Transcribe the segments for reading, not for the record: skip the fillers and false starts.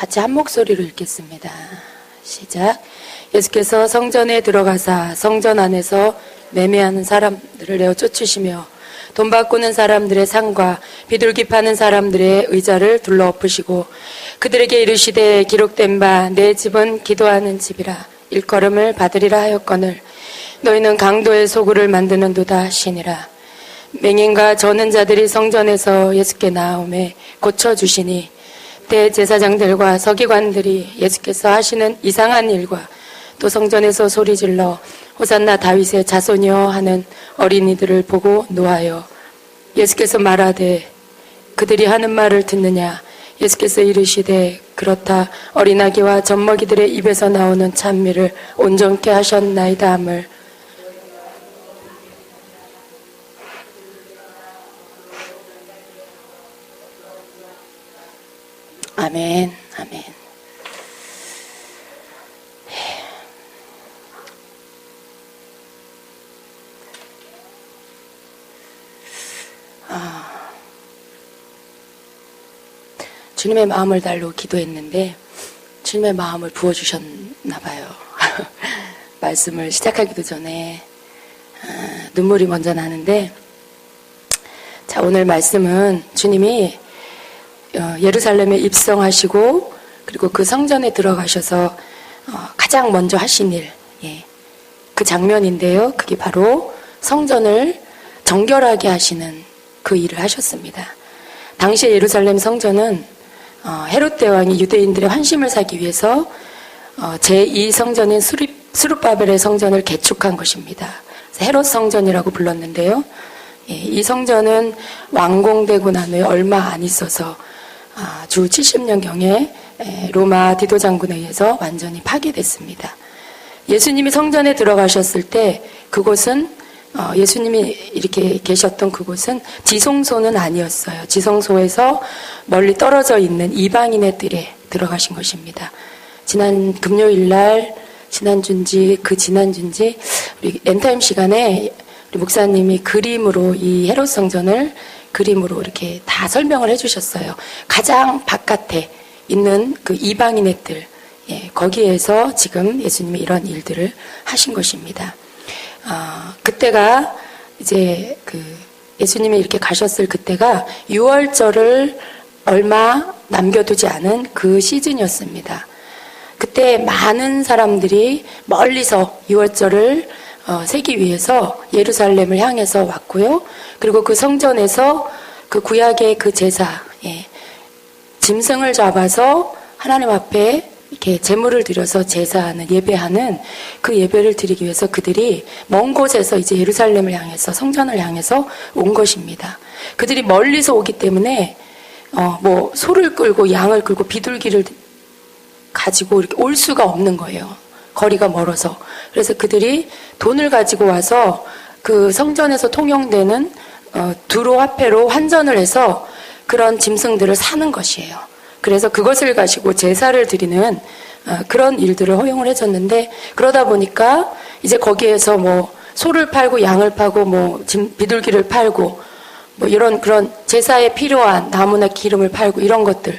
같이 한 목소리로 읽겠습니다. 시작. 예수께서 성전에 들어가사 성전 안에서 매매하는 사람들을 내어 쫓으시며 돈 바꾸는 사람들의 상과 비둘기 파는 사람들의 의자를 둘러 엎으시고 그들에게 이르시되 기록된 바 내 집은 기도하는 집이라 일컬음을 받으리라 하였거늘 너희는 강도의 소굴을 만드는도다 하시니라. 맹인과 저는 자들이 성전에서 예수께 나오매 고쳐주시니 대제사장들과 서기관들이 예수께서 하시는 이상한 일과 또 성전에서 소리질러 호산나 다윗의 자손이여 하는 어린이들을 보고 노하여 예수께서 말하되 그들이 하는 말을 듣느냐. 예수께서 이르시되 그렇다. 어린아기와 젖먹이들의 입에서 나오는 찬미를 온전케 하셨나이다 함을. 아멘. 아멘. 주님의 마음을 달로 기도했는데 주님의 마음을 부어주셨나 봐요. 말씀을 시작하기도 전에 눈물이 먼저 나는데, 자, 오늘 말씀은 주님이 예루살렘에 입성하시고 그리고 그 성전에 들어가셔서 가장 먼저 하신 일, 그 장면인데요. 그게 바로 성전을 정결하게 하시는 그 일을 하셨습니다. 당시에 예루살렘 성전은 헤롯 대왕이 유대인들의 환심을 사기 위해서 제2성전인 스룹바벨의 성전을 개축한 것입니다. 헤롯 성전이라고 불렀는데요. 이 성전은 완공되고 난 후에 얼마 안 있어서 주 70년경에 로마 디도 장군에 의해서 완전히 파괴됐습니다. 예수님이 성전에 들어가셨을 때 그곳은 예수님이 이렇게 계셨던 그곳은 지성소는 아니었어요. 지성소에서 멀리 떨어져 있는 이방인의 뜰에 들어가신 것입니다. 지난 금요일날, 지난주인지 우리 엔타임 시간에 우리 목사님이 그림으로 이 헤롯 성전을 그림으로 이렇게 다 설명을 해주셨어요. 가장 바깥에 있는 그 이방인의 뜰, 거기에서 지금 예수님이 이런 일들을 하신 것입니다. 그때가 이제 예수님이 이렇게 가셨을 그때가 6월절을 얼마 남겨두지 않은 그 시즌이었습니다. 그때 많은 사람들이 멀리서 6월절을 세기 위해서 예루살렘을 향해서 왔고요. 그리고 그 성전에서 그 구약의 그 제사, 짐승을 잡아서 하나님 앞에 이렇게 제물을 드려서 제사하는, 예배하는 그 예배를 드리기 위해서 그들이 먼 곳에서 이제 예루살렘을 향해서, 성전을 향해서 온 것입니다. 그들이 멀리서 오기 때문에 소를 끌고 양을 끌고 비둘기를 가지고 이렇게 올 수가 없는 거예요. 거리가 멀어서. 그래서 그들이 돈을 가지고 와서 그 성전에서 통용되는 두로 화폐로 환전을 해서 그런 짐승들을 사는 것이에요. 그래서 그것을 가지고 제사를 드리는 그런 일들을 허용을 해줬는데, 그러다 보니까 이제 거기에서 소를 팔고 양을 팔고 비둘기를 팔고 이런 그런 제사에 필요한 나무나 기름을 팔고 이런 것들,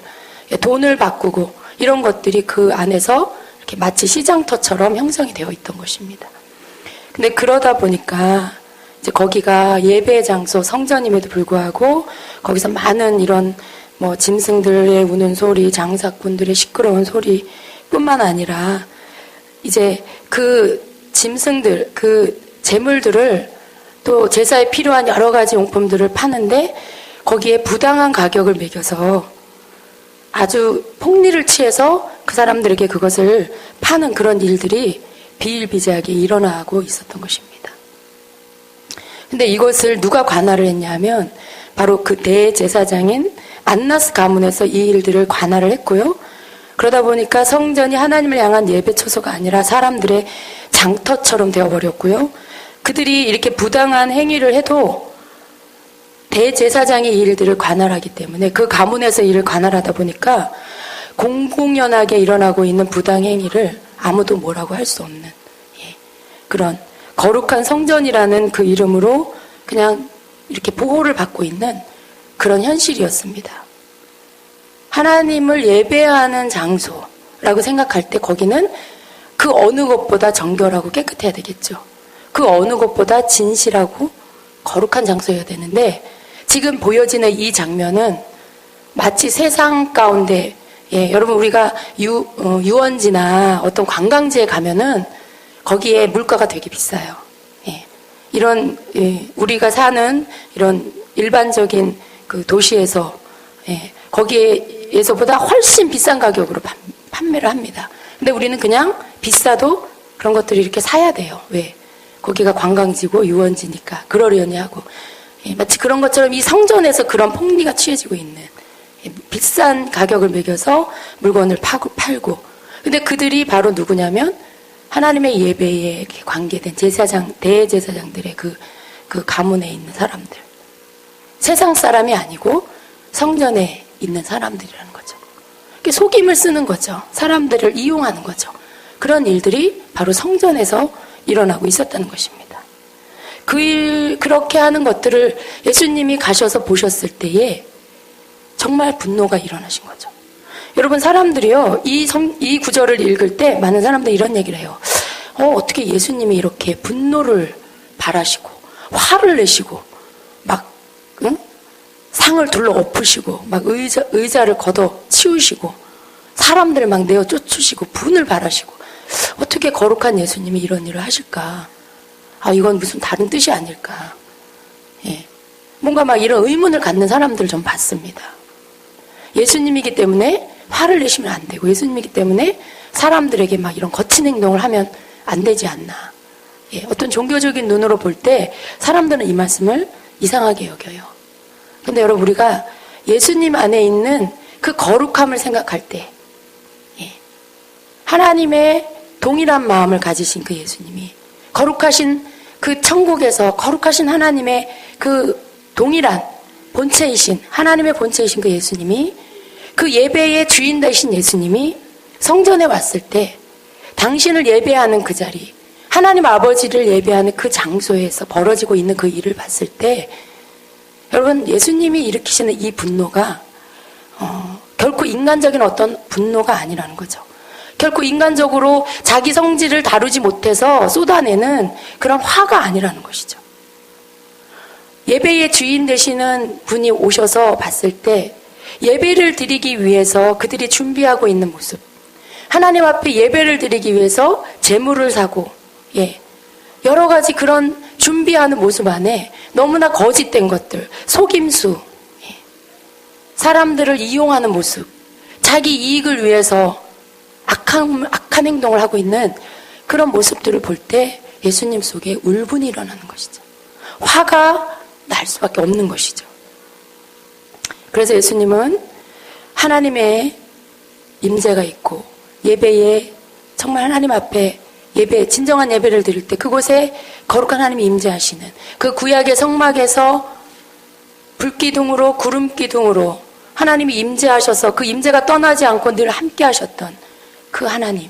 돈을 바꾸고 이런 것들이 그 안에서 이렇게 마치 시장터처럼 형성이 되어 있던 것입니다. 근데 그러다 보니까 이제 거기가 예배 장소 성전임에도 불구하고 거기서 많은 이런 짐승들의 우는 소리, 장사꾼들의 시끄러운 소리 뿐만 아니라 이제 그 짐승들, 그 재물들을 또 제사에 필요한 여러 가지 용품들을 파는데 거기에 부당한 가격을 매겨서 아주 폭리를 취해서 그 사람들에게 그것을 파는 그런 일들이 비일비재하게 일어나고 있었던 것입니다. 근데 이것을 누가 관할을 했냐면 바로 그 대제사장인 안나스 가문에서 이 일들을 관할을 했고요. 그러다 보니까 성전이 하나님을 향한 예배 처소가 아니라 사람들의 장터처럼 되어버렸고요. 그들이 이렇게 부당한 행위를 해도 대제사장이 이 일들을 관할하기 때문에 그 가문에서 일을 관할하다 보니까 공공연하게 일어나고 있는 부당행위를 아무도 뭐라고 할 수 없는 그런 거룩한 성전이라는 그 이름으로 그냥 이렇게 보호를 받고 있는 그런 현실이었습니다. 하나님을 예배하는 장소라고 생각할 때 거기는 그 어느 것보다 정결하고 깨끗해야 되겠죠. 그 어느 것보다 진실하고 거룩한 장소여야 되는데 지금 보여지는 이 장면은 마치 세상 가운데 여러분 우리가 유원지나 어떤 관광지에 가면은 거기에 물가가 되게 비싸요. 이런 우리가 사는 이런 일반적인 그 도시에서 거기에서보다 훨씬 비싼 가격으로 판매를 합니다. 근데 우리는 그냥 비싸도 그런 것들을 이렇게 사야 돼요. 왜? 거기가 관광지고 유원지니까 그러려니 하고 마치 그런 것처럼 이 성전에서 그런 폭리가 취해지고 있는 비싼 가격을 매겨서 물건을 팔고 근데 그들이 바로 누구냐면 하나님의 예배에 관계된 대제사장들의 그 가문에 있는 사람들. 세상 사람이 아니고 성전에 있는 사람들이라는 거죠. 속임을 쓰는 거죠. 사람들을 이용하는 거죠. 그런 일들이 바로 성전에서 일어나고 있었다는 것입니다. 그렇게 하는 것들을 예수님이 가셔서 보셨을 때에 정말 분노가 일어나신 거죠. 여러분 사람들이요 이 구절을 읽을 때 많은 사람들이 이런 얘기를 해요. 어떻게 예수님이 이렇게 분노를 발하시고 화를 내시고 막 상을 둘러 엎으시고 막 의자를 걷어 치우시고 사람들을 막 내어 쫓으시고 분을 발하시고 어떻게 거룩한 예수님이 이런 일을 하실까? 이건 무슨 다른 뜻이 아닐까? 뭔가 막 이런 의문을 갖는 사람들을 좀 봤습니다. 예수님이기 때문에 화를 내시면 안 되고 예수님이기 때문에 사람들에게 막 이런 거친 행동을 하면 안 되지 않나. 어떤 종교적인 눈으로 볼 때 사람들은 이 말씀을 이상하게 여겨요. 근데 여러분 우리가 예수님 안에 있는 그 거룩함을 생각할 때 하나님의 동일한 마음을 가지신 그 예수님이 거룩하신 그 천국에서 거룩하신 하나님의 그 동일한 본체이신 하나님의 본체이신 그 예수님이 그 예배의 주인 되신 예수님이 성전에 왔을 때 당신을 예배하는 그 자리 하나님 아버지를 예배하는 그 장소에서 벌어지고 있는 그 일을 봤을 때 여러분 예수님이 일으키시는 이 분노가 결코 인간적인 어떤 분노가 아니라는 거죠. 결코 인간적으로 자기 성질을 다루지 못해서 쏟아내는 그런 화가 아니라는 것이죠. 예배의 주인 되시는 분이 오셔서 봤을 때 예배를 드리기 위해서 그들이 준비하고 있는 모습 하나님 앞에 예배를 드리기 위해서 제물을 사고 여러 가지 그런 준비하는 모습 안에 너무나 거짓된 것들 속임수 사람들을 이용하는 모습 자기 이익을 위해서 악한 행동을 하고 있는 그런 모습들을 볼 때 예수님 속에 울분이 일어나는 것이죠. 화가 날 수밖에 없는 것이죠. 그래서 예수님은 하나님의 임재가 있고 예배에 정말 하나님 앞에 진정한 예배를 드릴 때 그곳에 거룩한 하나님이 임재하시는 그 구약의 성막에서 불기둥으로 구름기둥으로 하나님이 임재하셔서 그 임재가 떠나지 않고 늘 함께 하셨던 그 하나님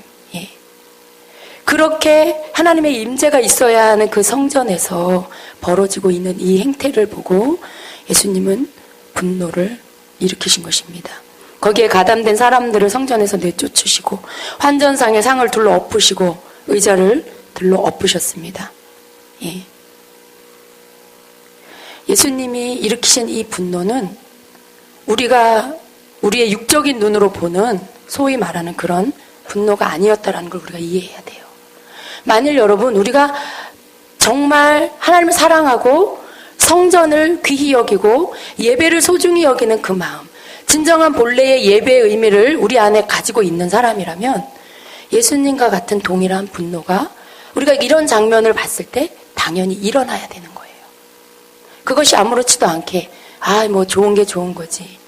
그렇게 하나님의 임재가 있어야 하는 그 성전에서 벌어지고 있는 이 행태를 보고 예수님은 분노를 일으키신 것입니다. 거기에 가담된 사람들을 성전에서 내쫓으시고 환전상의 상을 둘러 엎으시고 의자를 들러 엎으셨습니다. 예수님이 일으키신 이 분노는 우리가 우리의 육적인 눈으로 보는 소위 말하는 그런 분노가 아니었다라는 걸 우리가 이해해야 돼요. 만일 여러분 우리가 정말 하나님을 사랑하고 성전을 귀히 여기고 예배를 소중히 여기는 그 마음 진정한 본래의 예배의 의미를 우리 안에 가지고 있는 사람이라면 예수님과 같은 동일한 분노가 우리가 이런 장면을 봤을 때 당연히 일어나야 되는 거예요. 그것이 아무렇지도 않게 뭐 좋은 게 좋은 거지.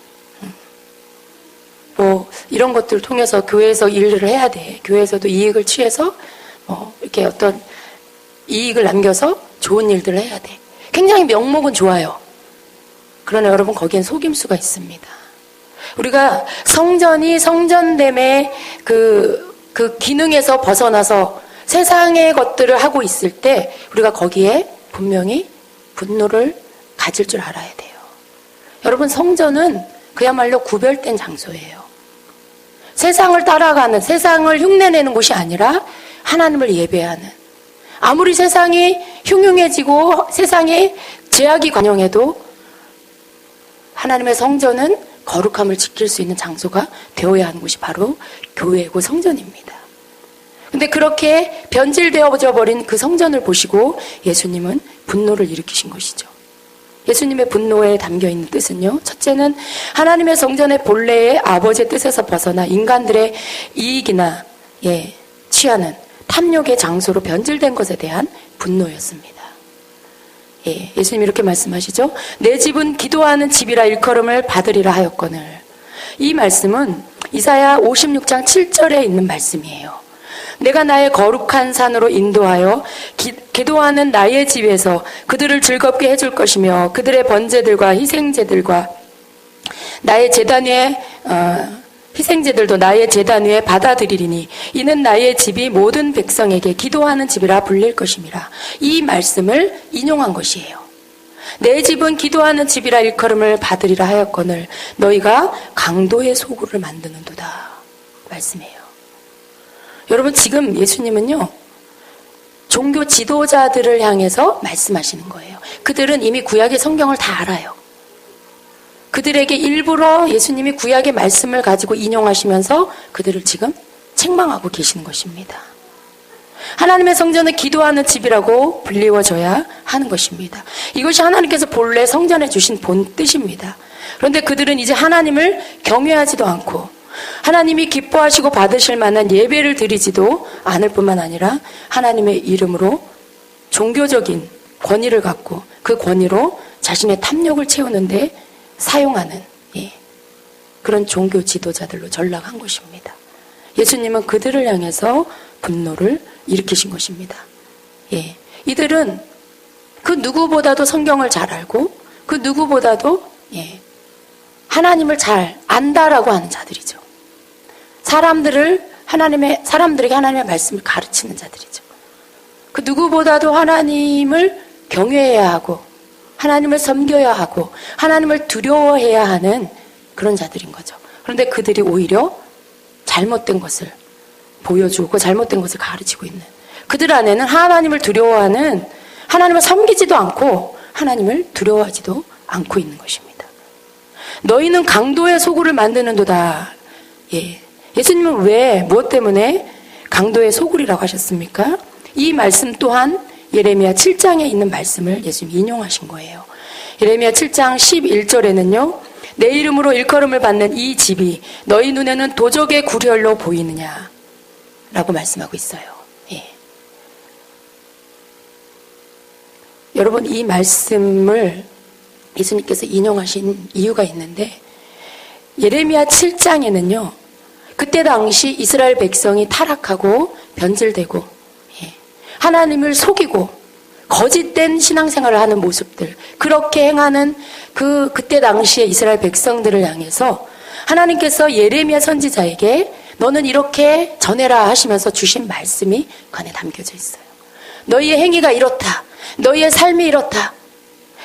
뭐 이런 것들을 통해서 교회에서 일을 해야 돼. 교회에서도 이익을 취해서 이렇게 어떤 이익을 남겨서 좋은 일들을 해야 돼. 굉장히 명목은 좋아요. 그러나 여러분 거기엔 속임수가 있습니다. 우리가 성전이 성전됨의 그 기능에서 벗어나서 세상의 것들을 하고 있을 때 우리가 거기에 분명히 분노를 가질 줄 알아야 돼요. 여러분 성전은 그야말로 구별된 장소예요. 세상을 따라가는, 세상을 흉내내는 곳이 아니라 하나님을 예배하는, 아무리 세상이 흉흉해지고 세상에 제약이 관영해도 하나님의 성전은 거룩함을 지킬 수 있는 장소가 되어야 하는 곳이 바로 교회고 성전입니다. 근데 그렇게 변질되어져 버린 그 성전을 보시고 예수님은 분노를 일으키신 것이죠. 예수님의 분노에 담겨있는 뜻은요, 첫째는 하나님의 성전의 본래의 아버지의 뜻에서 벗어나 인간들의 이익이나 취하는 탐욕의 장소로 변질된 것에 대한 분노였습니다. 예수님이 이렇게 말씀하시죠. 내 집은 기도하는 집이라 일컬음을 받으리라 하였거늘. 이 말씀은 이사야 56장 7절에 있는 말씀이에요. 내가 나의 거룩한 산으로 인도하여 기도하는 나의 집에서 그들을 즐겁게 해줄 것이며 그들의 번제들과 희생제들과 나의 제단 위에 희생제들도 나의 제단 위에 받아들이리니 이는 나의 집이 모든 백성에게 기도하는 집이라 불릴 것임이라. 이 말씀을 인용한 것이에요. 내 집은 기도하는 집이라 일컬음을 받으리라 하였거늘 너희가 강도의 소굴을 만드는도다 말씀이에요. 여러분, 지금 예수님은요, 종교 지도자들을 향해서 말씀하시는 거예요. 그들은 이미 구약의 성경을 다 알아요. 그들에게 일부러 예수님이 구약의 말씀을 가지고 인용하시면서 그들을 지금 책망하고 계시는 것입니다. 하나님의 성전은 기도하는 집이라고 불리워져야 하는 것입니다. 이것이 하나님께서 본래 성전에 주신 본 뜻입니다. 그런데 그들은 이제 하나님을 경외하지도 않고 하나님이 기뻐하시고 받으실 만한 예배를 드리지도 않을 뿐만 아니라 하나님의 이름으로 종교적인 권위를 갖고 그 권위로 자신의 탐욕을 채우는데 사용하는 그런 종교 지도자들로 전락한 것입니다. 예수님은 그들을 향해서 분노를 일으키신 것입니다. 이들은 그 누구보다도 성경을 잘 알고 그 누구보다도 하나님을 잘 안다라고 하는 자들이죠. 사람들에게 하나님의 말씀을 가르치는 자들이죠. 그 누구보다도 하나님을 경외해야 하고 하나님을 섬겨야 하고 하나님을 두려워해야 하는 그런 자들인 거죠. 그런데 그들이 오히려 잘못된 것을 보여주고 잘못된 것을 가르치고 있는, 그들 안에는 하나님을 두려워하는, 하나님을 섬기지도 않고 하나님을 두려워하지도 않고 있는 것입니다. 너희는 강도의 소굴을 만드는도다. 예수님은 왜, 무엇 때문에 강도의 소굴이라고 하셨습니까? 이 말씀 또한 예레미야 7장에 있는 말씀을 예수님이 인용하신 거예요. 예레미야 7장 11절에는요. 내 이름으로 일컬음을 받는 이 집이 너희 눈에는 도적의 구렬로 보이느냐 라고 말씀하고 있어요. 여러분, 이 말씀을 예수님께서 인용하신 이유가 있는데, 예레미야 7장에는요. 그때 당시 이스라엘 백성이 타락하고 변질되고 하나님을 속이고 거짓된 신앙생활을 하는 모습들, 그렇게 행하는 그때 당시에 이스라엘 백성들을 향해서 하나님께서 예레미야 선지자에게 너는 이렇게 전해라 하시면서 주신 말씀이 그 안에 담겨져 있어요. 너희의 행위가 이렇다. 너희의 삶이 이렇다.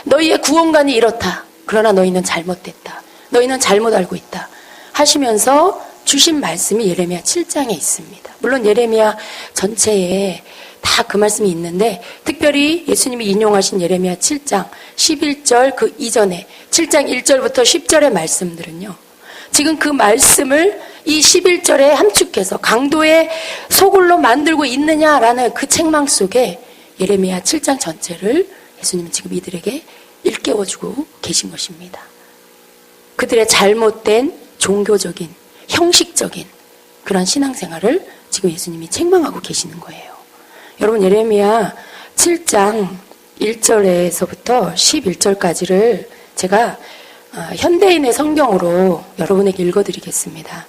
너희의 구원관이 이렇다. 그러나 너희는 잘못됐다. 너희는 잘못 알고 있다. 하시면서 주신 말씀이 예레미야 7장에 있습니다. 물론 예레미야 전체에 다 그 말씀이 있는데, 특별히 예수님이 인용하신 예레미야 7장 11절 그 이전에 7장 1절부터 10절의 말씀들은요, 지금 그 말씀을 이 11절에 함축해서 강도의 소굴로 만들고 있느냐라는 그 책망 속에 예레미야 7장 전체를 예수님은 지금 이들에게 일깨워주고 계신 것입니다. 그들의 잘못된 종교적인, 형식적인 그런 신앙생활을 지금 예수님이 책망하고 계시는 거예요. 여러분, 예레미야 7장 1절에서부터 11절까지를 제가 현대인의 성경으로 여러분에게 읽어드리겠습니다.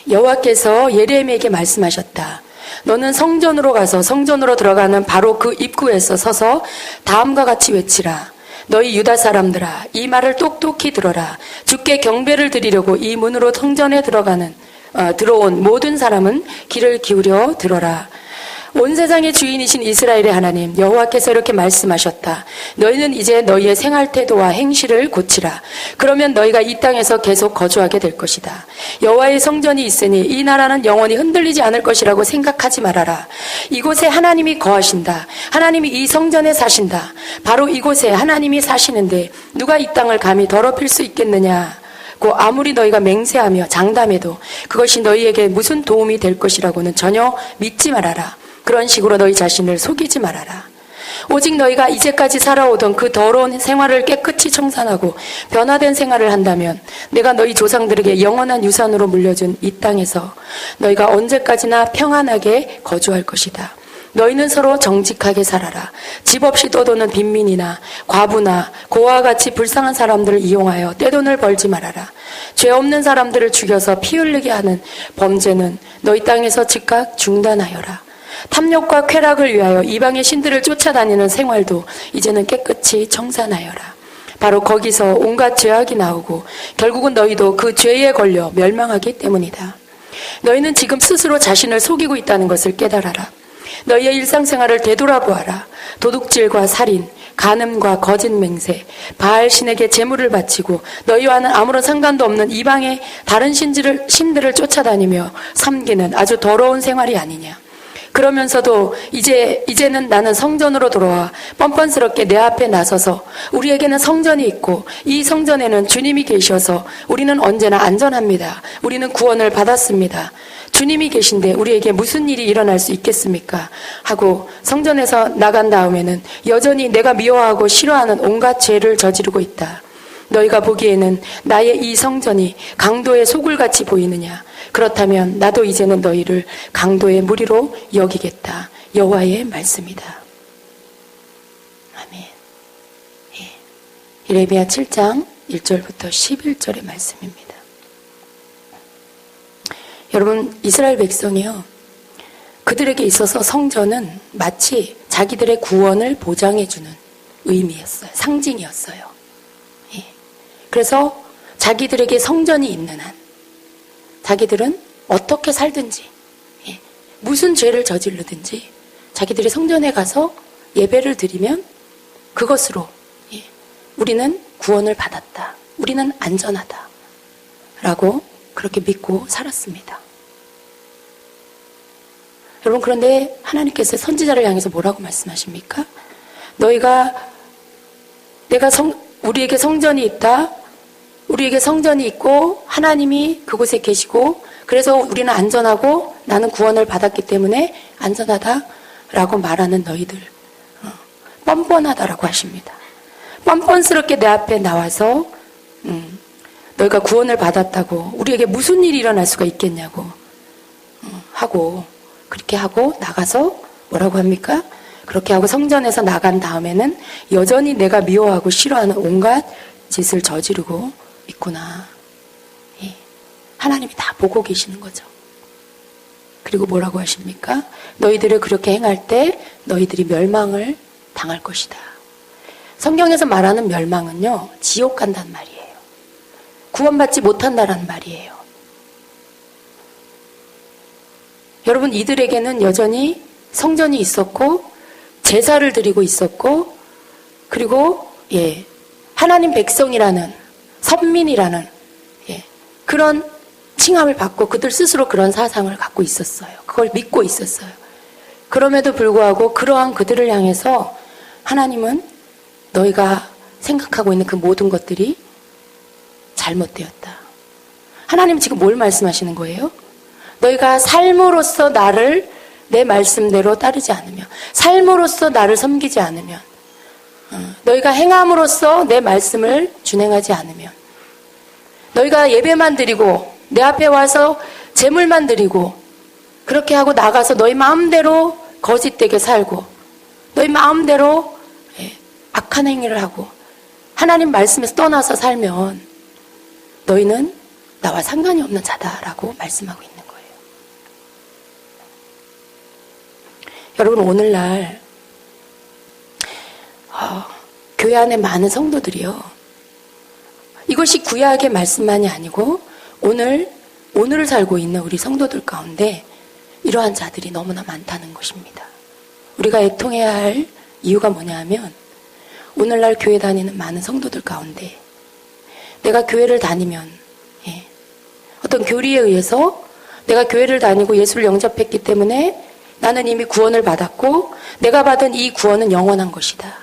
여호와께서 예레미야에게 말씀하셨다. 너는 성전으로 가서 성전으로 들어가는 바로 그 입구에서 서서 다음과 같이 외치라. 너희 유다 사람들아, 이 말을 똑똑히 들어라. 주께 경배를 드리려고 이 문으로 성전에 들어온 모든 사람은 귀를 기울여 들어라. 온 세상의 주인이신 이스라엘의 하나님 여호와께서 이렇게 말씀하셨다. 너희는 이제 너희의 생활 태도와 행실을 고치라. 그러면 너희가 이 땅에서 계속 거주하게 될 것이다. 여호와의 성전이 있으니 이 나라는 영원히 흔들리지 않을 것이라고 생각하지 말아라. 이곳에 하나님이 거하신다. 하나님이 이 성전에 사신다. 바로 이곳에 하나님이 사시는데 누가 이 땅을 감히 더럽힐 수 있겠느냐. 아무리 너희가 맹세하며 장담해도 그것이 너희에게 무슨 도움이 될 것이라고는 전혀 믿지 말아라. 그런 식으로 너희 자신을 속이지 말아라. 오직 너희가 이제까지 살아오던 그 더러운 생활을 깨끗이 청산하고 변화된 생활을 한다면 내가 너희 조상들에게 영원한 유산으로 물려준 이 땅에서 너희가 언제까지나 평안하게 거주할 것이다. 너희는 서로 정직하게 살아라. 집 없이 떠도는 빈민이나 과부나 고아와 같이 불쌍한 사람들을 이용하여 떼돈을 벌지 말아라. 죄 없는 사람들을 죽여서 피 흘리게 하는 범죄는 너희 땅에서 즉각 중단하여라. 탐욕과 쾌락을 위하여 이방의 신들을 쫓아다니는 생활도 이제는 깨끗이 청산하여라. 바로 거기서 온갖 죄악이 나오고 결국은 너희도 그 죄에 걸려 멸망하기 때문이다. 너희는 지금 스스로 자신을 속이고 있다는 것을 깨달아라. 너희의 일상생활을 되돌아보아라. 도둑질과 살인, 간음과 거짓 맹세, 바알 신에게 제물을 바치고 너희와는 아무런 상관도 없는 이방의 다른 신들을 쫓아다니며 섬기는 아주 더러운 생활이 아니냐. 그러면서도 이제는 나는 성전으로 돌아와 뻔뻔스럽게 내 앞에 나서서 우리에게는 성전이 있고 이 성전에는 주님이 계셔서 우리는 언제나 안전합니다. 우리는 구원을 받았습니다. 주님이 계신데 우리에게 무슨 일이 일어날 수 있겠습니까? 하고 성전에서 나간 다음에는 여전히 내가 미워하고 싫어하는 온갖 죄를 저지르고 있다. 너희가 보기에는 나의 이 성전이 강도의 소굴같이 보이느냐? 그렇다면 나도 이제는 너희를 강도의 무리로 여기겠다. 여호와의 말씀이다. 아멘. 예. 이레미야 7장 1절부터 11절의 말씀입니다. 여러분, 이스라엘 백성이요, 그들에게 있어서 성전은 마치 자기들의 구원을 보장해주는 의미였어요. 상징이었어요. 예. 그래서 자기들에게 성전이 있는 한 자기들은 어떻게 살든지, 예, 무슨 죄를 저지르든지 자기들이 성전에 가서 예배를 드리면 그것으로, 예, 우리는 구원을 받았다. 우리는 안전하다. 라고 그렇게 믿고 살았습니다. 여러분, 그런데 하나님께서 선지자를 향해서 뭐라고 말씀하십니까? 우리에게 성전이 있다. 우리에게 성전이 있고 하나님이 그곳에 계시고 그래서 우리는 안전하고 나는 구원을 받았기 때문에 안전하다라고 말하는 너희들, 뻔뻔하다라고 하십니다. 뻔뻔스럽게 내 앞에 나와서 너희가 구원을 받았다고 우리에게 무슨 일이 일어날 수가 있겠냐고 하고 그렇게 하고 나가서 뭐라고 합니까? 그렇게 하고 성전에서 나간 다음에는 여전히 내가 미워하고 싫어하는 온갖 짓을 저지르고 있구나. 예. 하나님이 다 보고 계시는 거죠. 그리고 뭐라고 하십니까? 너희들을 그렇게 행할 때 너희들이 멸망을 당할 것이다. 성경에서 말하는 멸망은요, 지옥 간다는 말이에요. 구원받지 못한다라는 말이에요. 여러분, 이들에게는 여전히 성전이 있었고 제사를 드리고 있었고 그리고 하나님 백성이라는 선민이라는 그런 칭함을 받고 그들 스스로 그런 사상을 갖고 있었어요. 그걸 믿고 있었어요. 그럼에도 불구하고 그러한 그들을 향해서 하나님은 너희가 생각하고 있는 그 모든 것들이 잘못되었다. 하나님 지금 뭘 말씀하시는 거예요? 너희가 삶으로써 나를 내 말씀대로 따르지 않으면, 삶으로써 나를 섬기지 않으면, 너희가 행함으로써 내 말씀을 준행하지 않으면, 너희가 예배만 드리고 내 앞에 와서 제물만 드리고 그렇게 하고 나가서 너희 마음대로 거짓되게 살고 너희 마음대로 악한 행위를 하고 하나님 말씀에서 떠나서 살면 너희는 나와 상관이 없는 자다라고 말씀하고 있는 거예요. 여러분, 오늘날 교회 안에 많은 성도들이요, 이것이 구약의 말씀만이 아니고 오늘을 살고 있는 우리 성도들 가운데 이러한 자들이 너무나 많다는 것입니다. 우리가 애통해야 할 이유가 뭐냐 하면 오늘날 교회 다니는 많은 성도들 가운데 내가 교회를 다니면 어떤 교리에 의해서 내가 교회를 다니고 예수를 영접했기 때문에 나는 이미 구원을 받았고 내가 받은 이 구원은 영원한 것이다.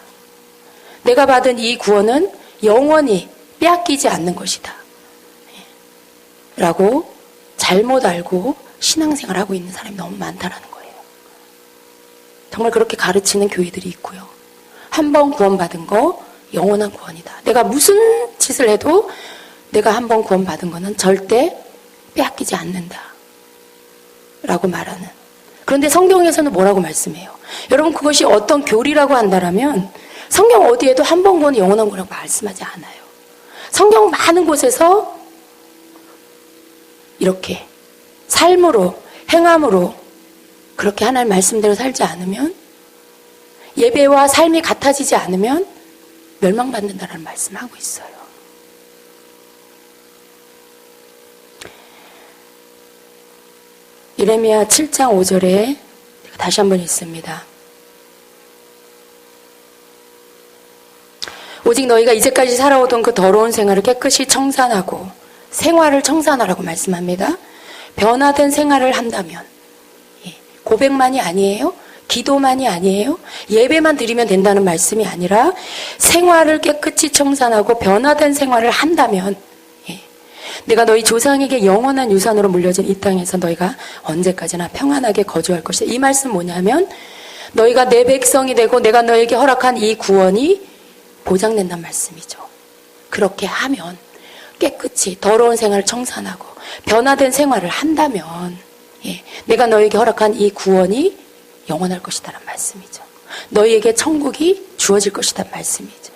내가 받은 이 구원은 영원히 빼앗기지 않는 것이다. 라고 잘못 알고 신앙생활을 하고 있는 사람이 너무 많다라는 거예요. 정말 그렇게 가르치는 교회들이 있고요. 한 번 구원받은 거 영원한 구원이다. 내가 무슨 짓을 해도 내가 한 번 구원받은 거는 절대 빼앗기지 않는다. 라고 말하는. 그런데 성경에서는 뭐라고 말씀해요? 여러분 그것이 어떤 교리라고 한다라면 성경 어디에도 한 번 구원은 영원한 거라고 말씀하지 않아요. 성경 많은 곳에서 이렇게 삶으로 행함으로 그렇게 하나님 말씀대로 살지 않으면 예배와 삶이 같아지지 않으면 멸망받는다라는 말씀을 하고 있어요. 예레미야 7장 5절에 다시 한번 읽습니다. 오직 너희가 이제까지 살아오던 그 더러운 생활을 깨끗이 청산하고 생활을 청산하라고 말씀합니다. 변화된 생활을 한다면 고백만이 아니에요. 기도만이 아니에요. 예배만 드리면 된다는 말씀이 아니라 생활을 깨끗이 청산하고 변화된 생활을 한다면 내가 너희 조상에게 영원한 유산으로 물려진 이 땅에서 너희가 언제까지나 평안하게 거주할 것이다. 이 말씀 뭐냐면 너희가 내 백성이 되고 내가 너에게 허락한 이 구원이 보장된다는 말씀이죠. 그렇게 하면 깨끗이 더러운 생활을 청산하고 변화된 생활을 한다면 내가 너에게 허락한 이 구원이 영원할 것이다라는 말씀이죠. 너희에게 천국이 주어질 것이다는 말씀이죠.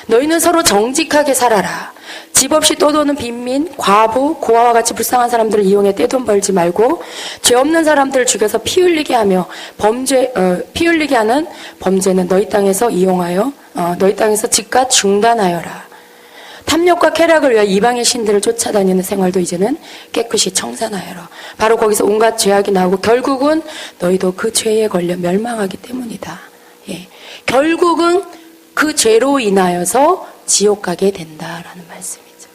너희는 서로 정직하게 살아라. 집 없이 떠도는 빈민, 과부, 고아와 같이 불쌍한 사람들을 이용해 떼돈 벌지 말고 죄 없는 사람들을 죽여서 피 흘리게 하며 피 흘리게 하는 범죄는 너희 땅에서 이용하여 너희 땅에서 즉각 중단하여라. 탐욕과 쾌락을 위하여 이방의 신들을 쫓아다니는 생활도 이제는 깨끗이 청산하여라. 바로 거기서 온갖 죄악이 나오고 결국은 너희도 그 죄에 걸려 멸망하기 때문이다. 결국은 그 죄로 인하여서 지옥 가게 된다라는 말씀이죠.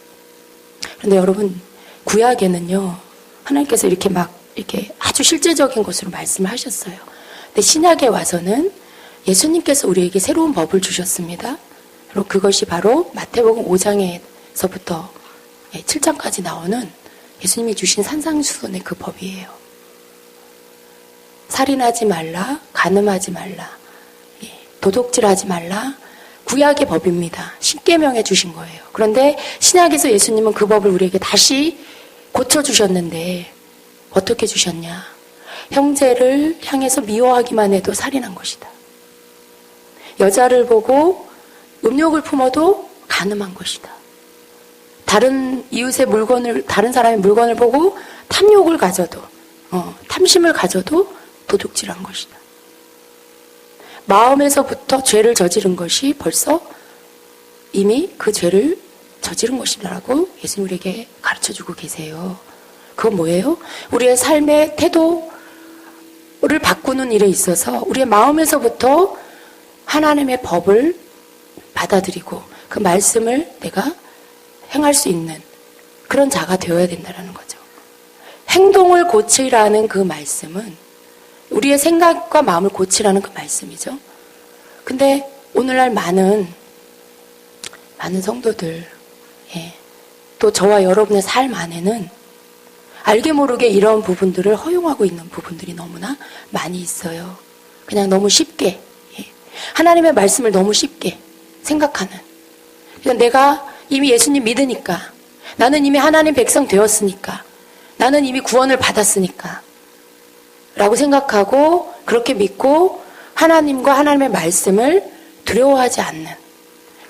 그런데 여러분 구약에는요 하나님께서 이렇게 아주 실제적인 것으로 말씀을 하셨어요. 근데 신약에 와서는 예수님께서 우리에게 새로운 법을 주셨습니다. 그리고 그것이 바로 마태복음 5장에서부터 7장까지 나오는 예수님이 주신 산상수훈의 그 법이에요. 살인하지 말라, 간음하지 말라, 도둑질하지 말라. 구약의 법입니다. 십계명에 주신 거예요. 그런데 신약에서 예수님은 그 법을 우리에게 다시 고쳐주셨는데 어떻게 주셨냐? 형제를 향해서 미워하기만 해도 살인한 것이다. 여자를 보고 음욕을 품어도 간음한 것이다. 다른 사람의 물건을 보고 탐욕을 가져도, 탐심을 가져도 도둑질한 것이다. 마음에서부터 죄를 저지른 것이 벌써 이미 그 죄를 저지른 것이라고 예수님 우리에게 가르쳐주고 계세요. 그건 뭐예요? 우리의 삶의 태도를 바꾸는 일에 있어서 우리의 마음에서부터 하나님의 법을 받아들이고 그 말씀을 내가 행할 수 있는 그런 자가 되어야 된다는 거죠. 행동을 고치라는 그 말씀은 우리의 생각과 마음을 고치라는 그 말씀이죠. 근데 오늘날 많은 성도들, 또 저와 여러분의 삶 안에는 알게 모르게 이런 부분들을 허용하고 있는 부분들이 너무나 많이 있어요. 그냥 너무 쉽게, 하나님의 말씀을 너무 쉽게 생각하는. 그냥 내가 이미 예수님 믿으니까, 나는 이미 하나님 백성 되었으니까, 나는 이미 구원을 받았으니까, 라고 생각하고 그렇게 믿고 하나님과 하나님의 말씀을 두려워하지 않는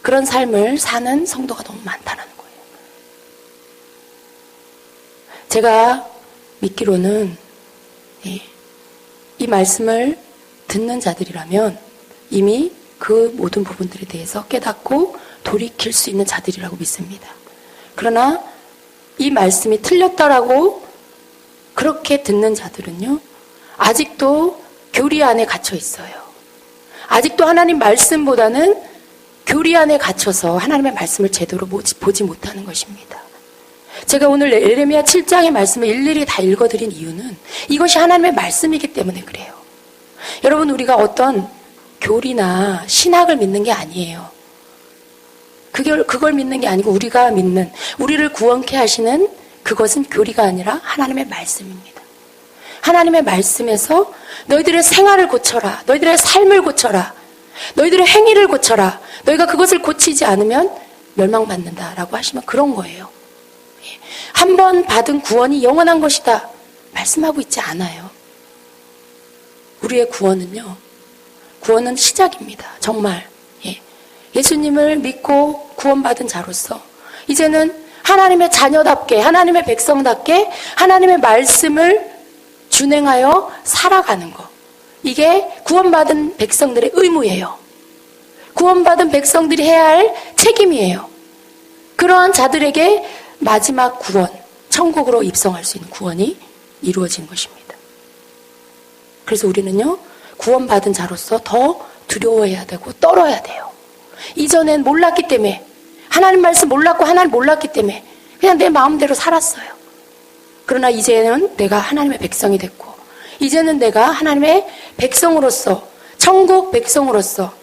그런 삶을 사는 성도가 너무 많다는 거예요. 제가 믿기로는 이 말씀을 듣는 자들이라면 이미 그 모든 부분들에 대해서 깨닫고 돌이킬 수 있는 자들이라고 믿습니다. 그러나 이 말씀이 틀렸다라고 그렇게 듣는 자들은요, 아직도 교리 안에 갇혀 있어요. 아직도 하나님 말씀보다는 교리 안에 갇혀서 하나님의 말씀을 제대로 보지 못하는 것입니다. 제가 오늘 예레미야 7장의 말씀을 일일이 다 읽어드린 이유는 이것이 하나님의 말씀이기 때문에 그래요. 여러분, 우리가 어떤 교리나 신학을 믿는 게 아니에요. 그걸 믿는 게 아니고 우리가 믿는, 우리를 구원케 하시는 그것은 교리가 아니라 하나님의 말씀입니다. 하나님의 말씀에서 너희들의 생활을 고쳐라. 너희들의 삶을 고쳐라. 너희들의 행위를 고쳐라. 너희가 그것을 고치지 않으면 멸망받는다라고 하시면 그런 거예요. 한 번 받은 구원이 영원한 것이다 말씀하고 있지 않아요. 우리의 구원은 시작입니다. 정말. 예수님을 믿고 구원받은 자로서 이제는 하나님의 자녀답게, 하나님의 백성답게 하나님의 말씀을 준행하여 살아가는 것. 이게 구원받은 백성들의 의무예요. 구원받은 백성들이 해야 할 책임이에요. 그러한 자들에게 마지막 구원, 천국으로 입성할 수 있는 구원이 이루어지는 것입니다. 그래서 우리는요, 구원받은 자로서 더 두려워해야 되고 떨어야 돼요. 이전엔 몰랐기 때문에, 하나님 말씀 몰랐고 하나님 몰랐기 때문에 그냥 내 마음대로 살았어요. 그러나 이제는 내가 하나님의 백성이 됐고, 이제는 내가 하나님의 백성으로서, 천국 백성으로서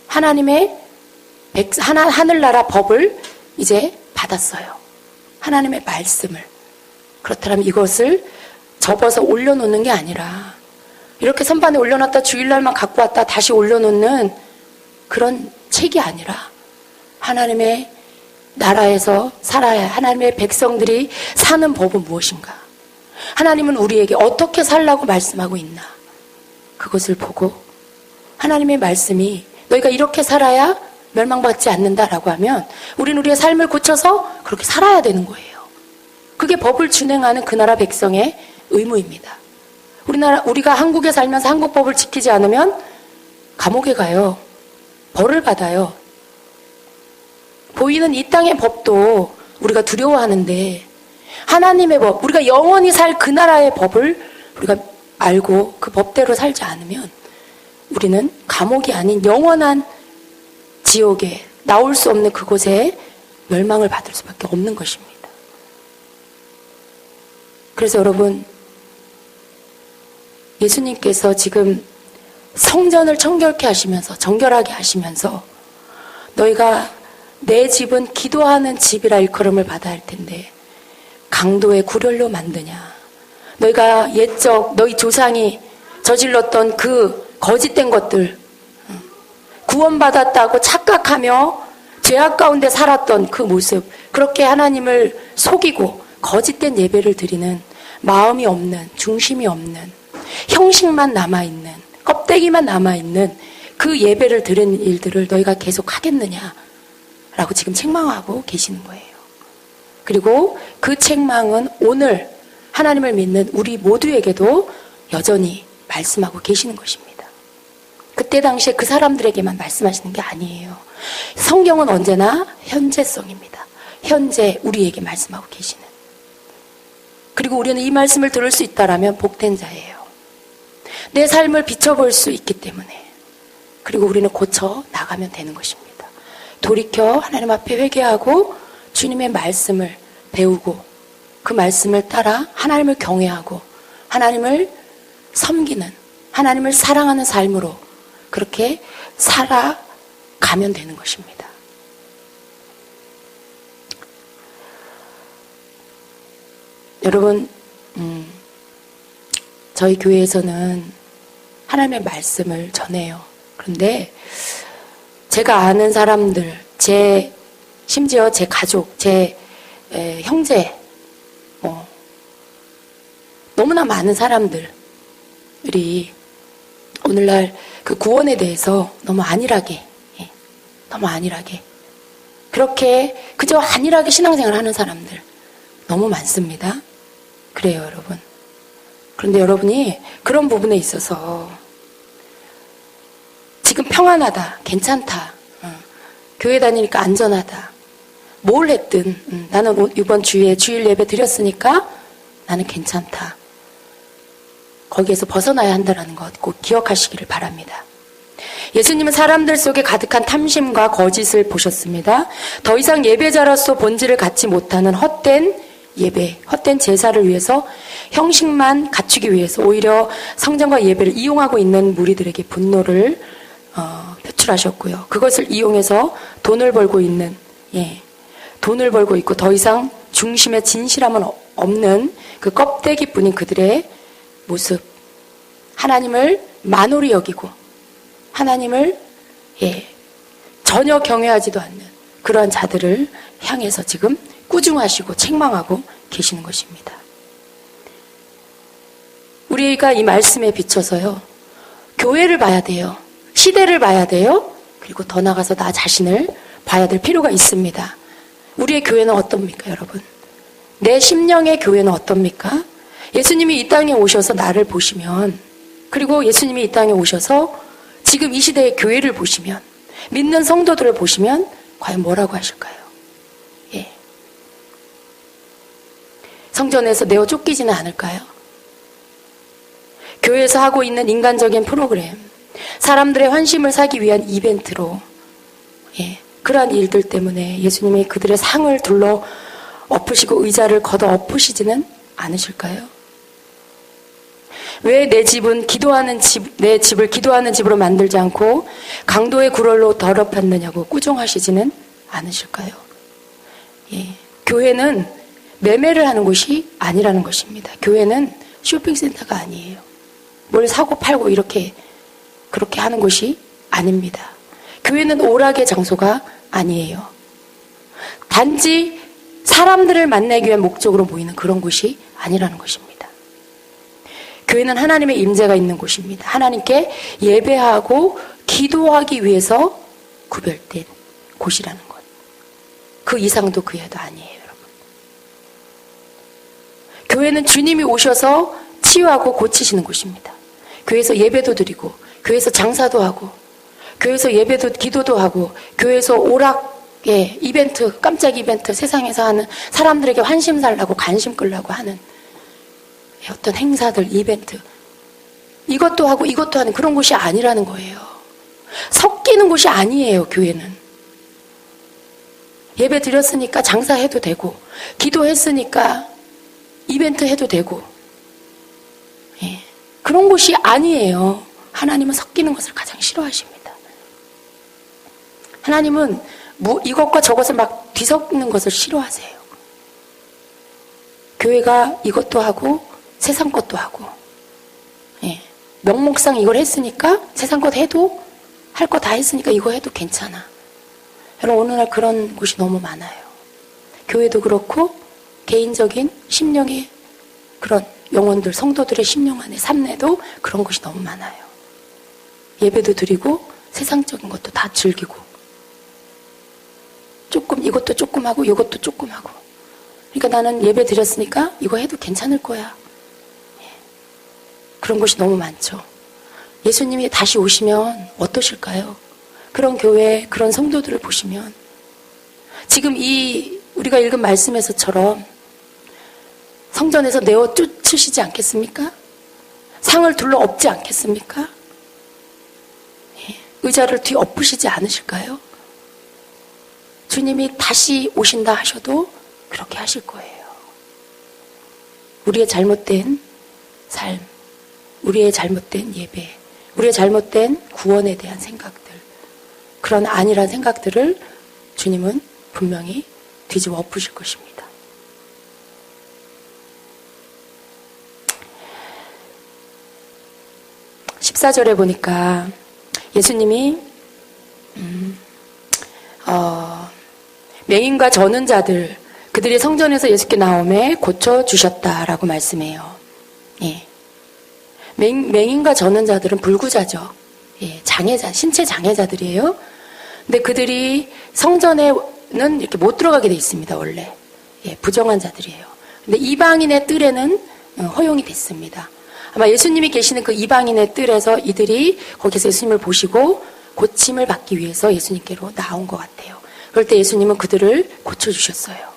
하나님의 하늘나라 법을 이제 받았어요. 하나님의 말씀을. 그렇다면 이것을 접어서 올려놓는 게 아니라 이렇게 선반에 올려놨다 주일날만 갖고 왔다 다시 올려놓는 그런 책이 아니라 하나님의 나라에서 살아야 하나님의 백성들이 사는 법은 무엇인가? 하나님은 우리에게 어떻게 살라고 말씀하고 있나? 그것을 보고 하나님의 말씀이 너희가 이렇게 살아야 멸망받지 않는다라고 하면 우리는 우리의 삶을 고쳐서 그렇게 살아야 되는 거예요. 그게 법을 준행하는 그 나라 백성의 의무입니다. 우리가 한국에 살면서 한국 법을 지키지 않으면 감옥에 가요. 벌을 받아요. 보이는 이 땅의 법도 우리가 두려워하는데 하나님의 법, 우리가 영원히 살 그 나라의 법을 우리가 알고 그 법대로 살지 않으면 우리는 감옥이 아닌 영원한 지옥에 나올 수 없는 그곳에 멸망을 받을 수밖에 없는 것입니다. 그래서 여러분, 예수님께서 지금 성전을 정결케 하시면서, 정결하게 하시면서 너희가 내 집은 기도하는 집이라 일컬음을 받아야 할 텐데 강도의 구렬로 만드냐? 너희가 옛적 너희 조상이 저질렀던 그 거짓된 것들, 구원받았다고 착각하며 죄악 가운데 살았던 그 모습, 그렇게 하나님을 속이고 거짓된 예배를 드리는 마음이 없는, 중심이 없는, 형식만 남아있는, 껍데기만 남아있는 그 예배를 드리는 일들을 너희가 계속 하겠느냐? 라고 지금 책망하고 계시는 거예요. 그리고 그 책망은 오늘 하나님을 믿는 우리 모두에게도 여전히 말씀하고 계시는 것입니다. 그때 당시에 그 사람들에게만 말씀하시는 게 아니에요. 성경은 언제나 현재성입니다. 현재 우리에게 말씀하고 계시는. 그리고 우리는 이 말씀을 들을 수 있다라면 복된 자예요. 내 삶을 비춰볼 수 있기 때문에. 그리고 우리는 고쳐 나가면 되는 것입니다. 돌이켜 하나님 앞에 회개하고 주님의 말씀을 배우고 그 말씀을 따라 하나님을 경외하고 하나님을 섬기는, 하나님을 사랑하는 삶으로 그렇게 살아가면 되는 것입니다. 여러분, 저희 교회에서는 하나님의 말씀을 전해요. 그런데 제가 아는 사람들, 심지어 제 가족, 제 형제, 너무나 많은 사람들이 오늘날 그 구원에 대해서 너무 안일하게 그렇게 그저 안일하게 신앙생활을 하는 사람들 너무 많습니다. 그래요, 여러분. 그런데 여러분이 그런 부분에 있어서 지금 평안하다, 괜찮다, 교회 다니니까 안전하다, 뭘 했든 나는 이번 주에 주일 예배 드렸으니까 나는 괜찮다. 거기에서 벗어나야 한다는 것 꼭 기억하시기를 바랍니다. 예수님은 사람들 속에 가득한 탐심과 거짓을 보셨습니다. 더 이상 예배자로서 본질을 갖지 못하는 헛된 예배, 헛된 제사를 위해서 형식만 갖추기 위해서 오히려 성전과 예배를 이용하고 있는 무리들에게 분노를 표출하셨고요. 그것을 이용해서 돈을 벌고 있는, 돈을 벌고 있고 더 이상 중심에 진실함은 없는 그 껍데기뿐인 그들의 모습, 하나님을 만홀히 여기고 하나님을 전혀 경외하지도 않는 그러한 자들을 향해서 지금 꾸중하시고 책망하고 계시는 것입니다. 우리가 이 말씀에 비춰서요, 교회를 봐야 돼요. 시대를 봐야 돼요. 그리고 더 나아가서 나 자신을 봐야 될 필요가 있습니다. 우리의 교회는 어떻습니까, 여러분? 내 심령의 교회는 어떻습니까? 예수님이 이 땅에 오셔서 나를 보시면, 그리고 예수님이 이 땅에 오셔서 지금 이 시대의 교회를 보시면, 믿는 성도들을 보시면 과연 뭐라고 하실까요? 성전에서 내어 쫓기지는 않을까요? 교회에서 하고 있는 인간적인 프로그램, 사람들의 환심을 사기 위한 이벤트로, 그러한 일들 때문에 예수님이 그들의 상을 둘러 엎으시고 의자를 걷어 엎으시지는 않으실까요? 왜 내 집은 내 집을 기도하는 집으로 만들지 않고 강도의 굴얼로 더럽혔느냐고 꾸중하시지는 않으실까요? 교회는 매매를 하는 곳이 아니라는 것입니다. 교회는 쇼핑센터가 아니에요. 뭘 사고 팔고 그렇게 하는 곳이 아닙니다. 교회는 오락의 장소가 아니에요. 단지 사람들을 만나기 위한 목적으로 모이는 그런 곳이 아니라는 것입니다. 교회는 하나님의 임재가 있는 곳입니다. 하나님께 예배하고 기도하기 위해서 구별된 곳이라는 것. 그 이상도 그 이하도 아니에요. 교회는 주님이 오셔서 치유하고 고치시는 곳입니다. 교회에서 예배도 드리고, 교회에서 장사도 하고, 교회에서 예배도 기도도 하고, 교회에서 이벤트, 깜짝 이벤트, 세상에서 하는 사람들에게 환심 살라고 관심 끌라고 하는 어떤 행사들, 이벤트, 이것도 하고 이것도 하는 그런 곳이 아니라는 거예요. 섞이는 곳이 아니에요, 교회는. 예배 드렸으니까 장사해도 되고, 기도했으니까 이벤트 해도 되고, 그런 곳이 아니에요. 하나님은 섞이는 것을 가장 싫어하십니다. 하나님은 이것과 저것을 막 뒤섞는 것을 싫어하세요. 교회가 이것도 하고 세상 것도 하고, 명목상 이걸 했으니까 세상 것 해도, 할 거 다 했으니까 이거 해도 괜찮아. 여러분, 오늘날 그런 곳이 너무 많아요. 교회도 그렇고 개인적인 심령의 그런 영혼들, 성도들의 심령 안에 삶내도 그런 것이 너무 많아요. 예배도 드리고 세상적인 것도 다 즐기고, 이것도 조금 하고 이것도 조금 하고, 그러니까 나는 예배 드렸으니까 이거 해도 괜찮을 거야. 그런 것이 너무 많죠. 예수님이 다시 오시면 어떠실까요? 그런 교회, 그런 성도들을 보시면 지금 우리가 읽은 말씀에서처럼 성전에서 내어 쫓으시지 않겠습니까? 상을 둘러 엎지 않겠습니까? 의자를 뒤 엎으시지 않으실까요? 주님이 다시 오신다 하셔도 그렇게 하실 거예요. 우리의 잘못된 삶, 우리의 잘못된 예배, 우리의 잘못된 구원에 대한 생각들, 그런 아니란 생각들을 주님은 분명히 뒤집어 엎으실 것입니다. 14절에 보니까 예수님이 맹인과 저는 자들, 그들이 성전에서 예수께 나오매 고쳐주셨다라고 말씀해요. 맹인과 저는 자들은 불구자죠. 장애자, 신체 장애자들이에요. 근데 그들이 성전에는 이렇게 못 들어가게 돼 있습니다, 원래. 부정한 자들이에요. 근데 이방인의 뜰에는 허용이 됐습니다. 아마 예수님이 계시는 그 이방인의 뜰에서 이들이 거기서 예수님을 보시고 고침을 받기 위해서 예수님께로 나온 것 같아요. 그럴 때 예수님은 그들을 고쳐주셨어요.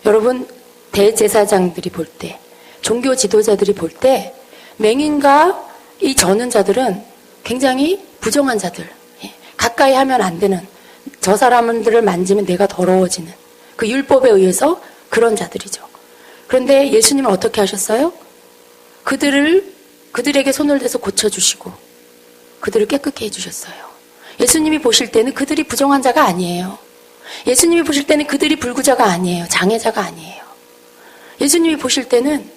여러분, 대제사장들이 볼 때, 종교 지도자들이 볼 때 맹인과 이 저는 자들은 굉장히 부정한 자들, 가까이 하면 안 되는, 저 사람들을 만지면 내가 더러워지는 그 율법에 의해서 그런 자들이죠. 그런데 예수님은 어떻게 하셨어요? 그들에게 손을 대서 고쳐주시고 그들을 깨끗게 해주셨어요. 예수님이 보실 때는 그들이 부정한 자가 아니에요. 예수님이 보실 때는 그들이 불구자가 아니에요. 장애자가 아니에요. 예수님이 보실 때는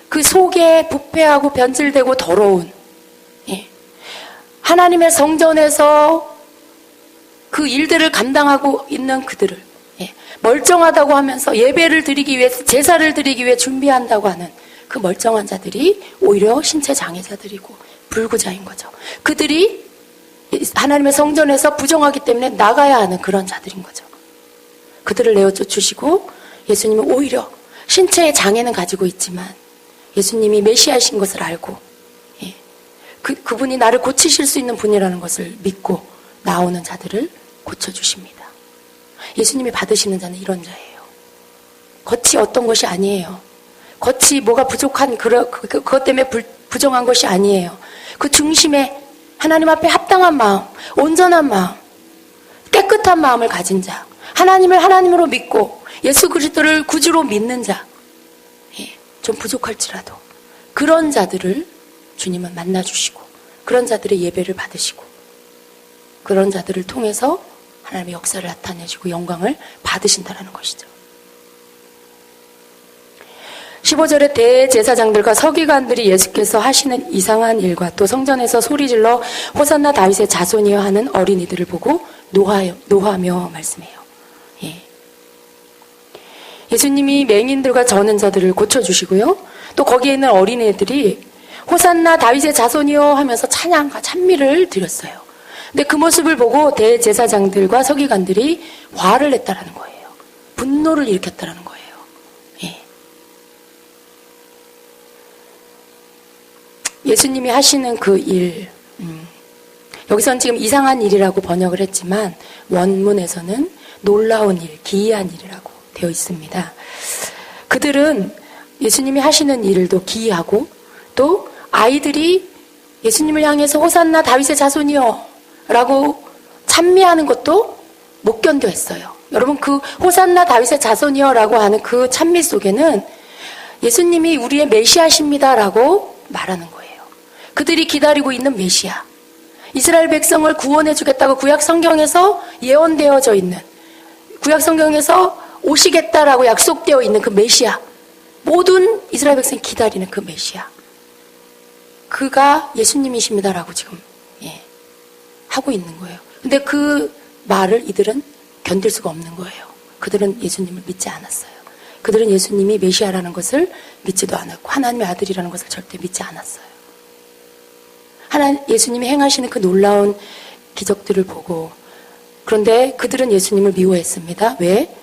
그 속에 부패하고 변질되고 더러운, 하나님의 성전에서 그 일들을 감당하고 있는 그들을, 멀쩡하다고 하면서 예배를 드리기 위해, 제사를 드리기 위해 준비한다고 하는 그 멀쩡한 자들이 오히려 신체 장애자들이고 불구자인 거죠. 그들이 하나님의 성전에서 부정하기 때문에 나가야 하는 그런 자들인 거죠. 그들을 내어 쫓으시고 예수님은 오히려 신체의 장애는 가지고 있지만 예수님이 메시아이신 것을 알고, 그분이 나를 고치실 수 있는 분이라는 것을 믿고 나오는 자들을 고쳐주십니다. 예수님이 받으시는 자는 이런 자예요. 겉이 어떤 것이 아니에요. 겉이 뭐가 부족한 그것 때문에 부정한 것이 아니에요. 그 중심에 하나님 앞에 합당한 마음, 온전한 마음, 깨끗한 마음을 가진 자, 하나님을 하나님으로 믿고 예수 그리스도를 구주로 믿는 자, 좀 부족할지라도 그런 자들을 주님은 만나주시고 그런 자들의 예배를 받으시고 그런 자들을 통해서 하나님의 역사를 나타내시고 영광을 받으신다는 것이죠. 15절에 대제사장들과 서기관들이 예수께서 하시는 이상한 일과 또 성전에서 소리질러 호산나 다윗의 자손이여 하는 어린이들을 보고 노하며 말씀해요. 예수님이 맹인들과 저는 자들을 고쳐주시고요. 또 거기에 있는 어린애들이 호산나 다윗의 자손이여 하면서 찬양과 찬미를 드렸어요. 근데 그 모습을 보고 대제사장들과 서기관들이 화를 냈다라는 거예요. 분노를 일으켰다라는 거예요. 예수님이 하시는 그 일, 여기서는 지금 이상한 일이라고 번역을 했지만 원문에서는 놀라운 일, 기이한 일이라고 되어 있습니다. 그들은 예수님이 하시는 일도 기이하고 또 아이들이 예수님을 향해서 호산나 다윗의 자손이여 라고 찬미하는 것도 못 견뎌 했어요. 여러분, 그 호산나 다윗의 자손이여 라고 하는 그 찬미 속에는 예수님이 우리의 메시아십니다 라고 말하는 거예요. 그들이 기다리고 있는 메시아, 이스라엘 백성을 구원해 주겠다고 구약 성경에서 예언되어져 있는, 구약 성경에서 오시겠다라고 약속되어 있는 그 메시아, 모든 이스라엘 백성이 기다리는 그 메시아, 그가 예수님이십니다라고 지금 하고 있는 거예요. 근데 그 말을 이들은 견딜 수가 없는 거예요. 그들은 예수님을 믿지 않았어요. 그들은 예수님이 메시아라는 것을 믿지도 않았고 하나님의 아들이라는 것을 절대 믿지 않았어요. 예수님이 행하시는 그 놀라운 기적들을 보고, 그런데 그들은 예수님을 미워했습니다. 왜?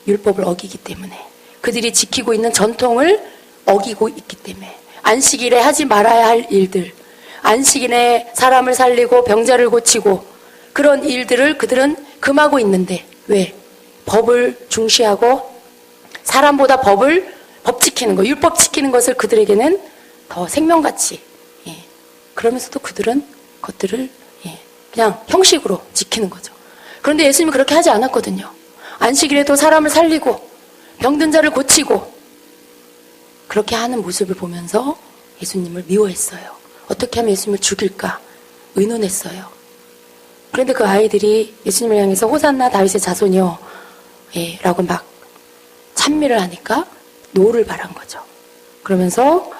율법을 어기기 때문에. 그들이 지키고 있는 전통을 어기고 있기 때문에. 안식일에 하지 말아야 할 일들, 안식일에 사람을 살리고 병자를 고치고 그런 일들을 그들은 금하고 있는데, 왜? 법을 중시하고 사람보다 법 지키는 것, 율법 지키는 것을 그들에게는 더 생명같이, 그러면서도 그들은 그것들을 그냥 형식으로 지키는 거죠. 그런데 예수님은 그렇게 하지 않았거든요. 안식일에도 사람을 살리고 병든 자를 고치고 그렇게 하는 모습을 보면서 예수님을 미워했어요. 어떻게 하면 예수님을 죽일까 의논했어요. 그런데 그 아이들이 예수님을 향해서 호산나 다윗의 자손이요 라고 막 찬미를 하니까 노를 바란 거죠. 그러면서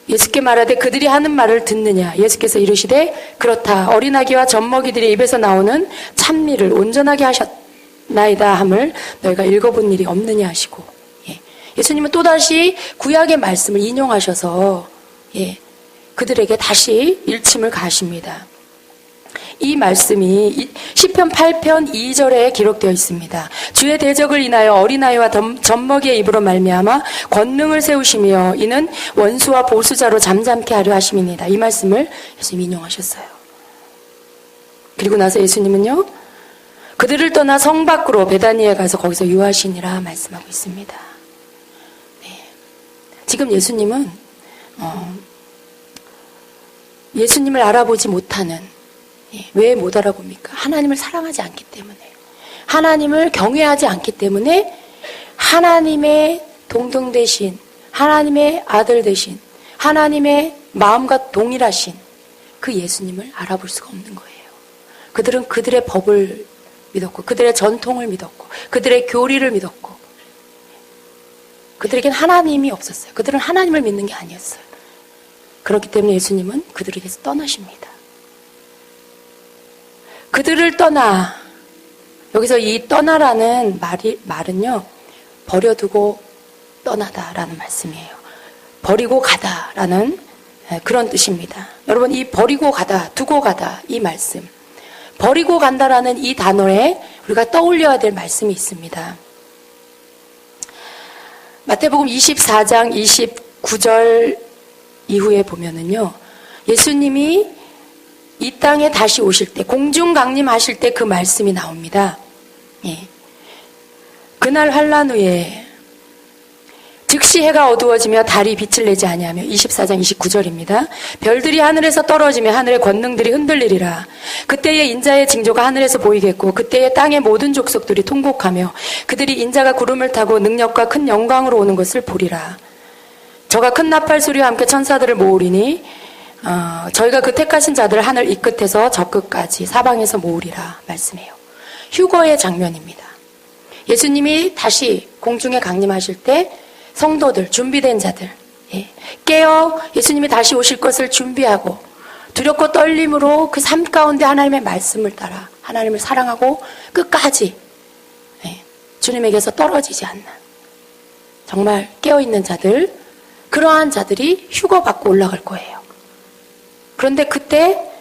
예수께 말하되 그들이 하는 말을 듣느냐. 예수께서 이르시되 그렇다. 어린아기와 젖먹이들의 입에서 나오는 찬미를 온전하게 하셨나이다 함을 너희가 읽어본 일이 없느냐 하시고, 예수님은 또다시 구약의 말씀을 인용하셔서 그들에게 다시 일침을 가하십니다. 이 말씀이 시편 8편 2절에 기록되어 있습니다. 주의 대적을 인하여 어린아이와 젖먹이의 입으로 말미암아 권능을 세우시며 이는 원수와 보수자로 잠잠케 하려 하심이니이다. 이 말씀을 예수님 인용하셨어요. 그리고 나서 예수님은요, 그들을 떠나 성 밖으로 베다니에 가서 거기서 유하시니라 말씀하고 있습니다. 지금 예수님은 예수님을 알아보지 못하는, 왜 못 알아봅니까? 하나님을 사랑하지 않기 때문에, 하나님을 경외하지 않기 때문에 하나님의 동등 되신, 하나님의 아들 되신, 하나님의 마음과 동일하신 그 예수님을 알아볼 수가 없는 거예요. 그들은 그들의 법을 믿었고, 그들의 전통을 믿었고, 그들의 교리를 믿었고, 그들에겐 하나님이 없었어요. 그들은 하나님을 믿는 게 아니었어요. 그렇기 때문에 예수님은 그들에게서 떠나십니다. 그들을 떠나, 여기서 이 떠나라는 말은요, 버려두고 떠나다라는 말씀이에요. 버리고 가다라는 그런 뜻입니다. 여러분, 이 버리고 가다, 두고 가다, 이 말씀, 버리고 간다라는 이 단어에 우리가 떠올려야 될 말씀이 있습니다. 마태복음 24장 29절 이후에 보면은요, 예수님이 이 땅에 다시 오실 때, 공중 강림하실 때 그 말씀이 나옵니다. 예. 그날 환란 후에 즉시 해가 어두워지며 달이 빛을 내지 아니하며, 24장 29절입니다. 별들이 하늘에서 떨어지며 하늘의 권능들이 흔들리리라. 그때의 인자의 징조가 하늘에서 보이겠고, 그때의 땅의 모든 족속들이 통곡하며 그들이 인자가 구름을 타고 능력과 큰 영광으로 오는 것을 보리라. 저가 큰 나팔 소리와 함께 천사들을 모으리니 저희가 그 택하신 자들을 하늘 이 끝에서 저 끝까지 사방에서 모으리라 말씀해요. 휴거의 장면입니다. 예수님이 다시 공중에 강림하실 때 성도들, 준비된 자들, 깨어 예수님이 다시 오실 것을 준비하고 두렵고 떨림으로 그 삶 가운데 하나님의 말씀을 따라 하나님을 사랑하고 끝까지 주님에게서 떨어지지 않는, 정말 깨어있는 자들, 그러한 자들이 휴거받고 올라갈 거예요. 그런데 그때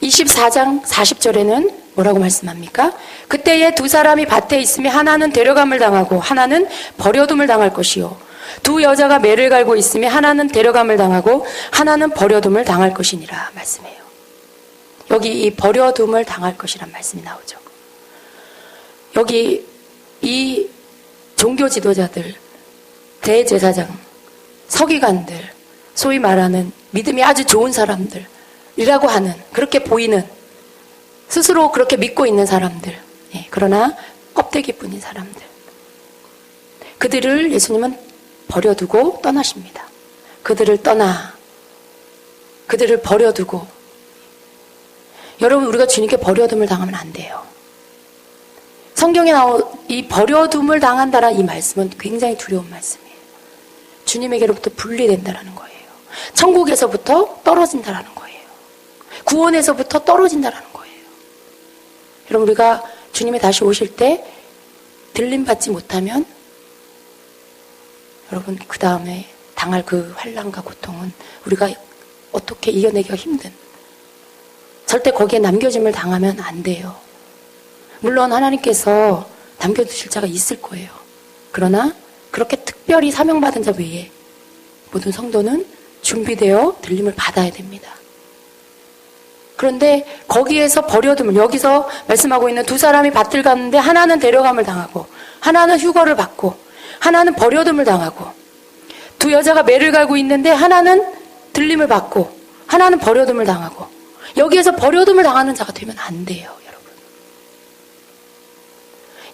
24장 40절에는 뭐라고 말씀합니까? 그때에 두 사람이 밭에 있으며 하나는 데려감을 당하고 하나는 버려둠을 당할 것이요, 두 여자가 매를 갈고 있으며 하나는 데려감을 당하고 하나는 버려둠을 당할 것이니라 말씀해요. 여기 이 버려둠을 당할 것이란 말씀이 나오죠. 여기 이 종교 지도자들, 대제사장, 서기관들, 소위 말하는 믿음이 아주 좋은 사람들이라고 하는, 그렇게 보이는, 스스로 그렇게 믿고 있는 사람들, 그러나 껍데기뿐인 사람들, 그들을 예수님은 버려두고 떠나십니다. 그들을 버려두고, 여러분, 우리가 주님께 버려둠을 당하면 안 돼요. 성경에 나온 이 버려둠을 당한다라는 이 말씀은 굉장히 두려운 말씀이에요. 주님에게로부터 분리된다라는 거예요. 천국에서부터 떨어진다라는 거예요. 구원에서부터 떨어진다라는 거예요. 여러분, 우리가 주님이 다시 오실 때 들림받지 못하면 여러분, 그 다음에 당할 그 환난과 고통은 우리가 어떻게 이겨내기가 힘든, 절대 거기에 남겨짐을 당하면 안 돼요. 물론 하나님께서 남겨두실 자가 있을 거예요. 그러나 그렇게 특별히 사명받은 자 외에 모든 성도는 준비되어 들림을 받아야 됩니다. 그런데 거기에서 버려둠을, 여기서 말씀하고 있는 두 사람이 밭을 갔는데 하나는 데려감을 당하고 하나는 휴거를 받고 하나는 버려둠을 당하고, 두 여자가 매를 갈고 있는데 하나는 들림을 받고 하나는 버려둠을 당하고, 여기에서 버려둠을 당하는 자가 되면 안 돼요, 여러분.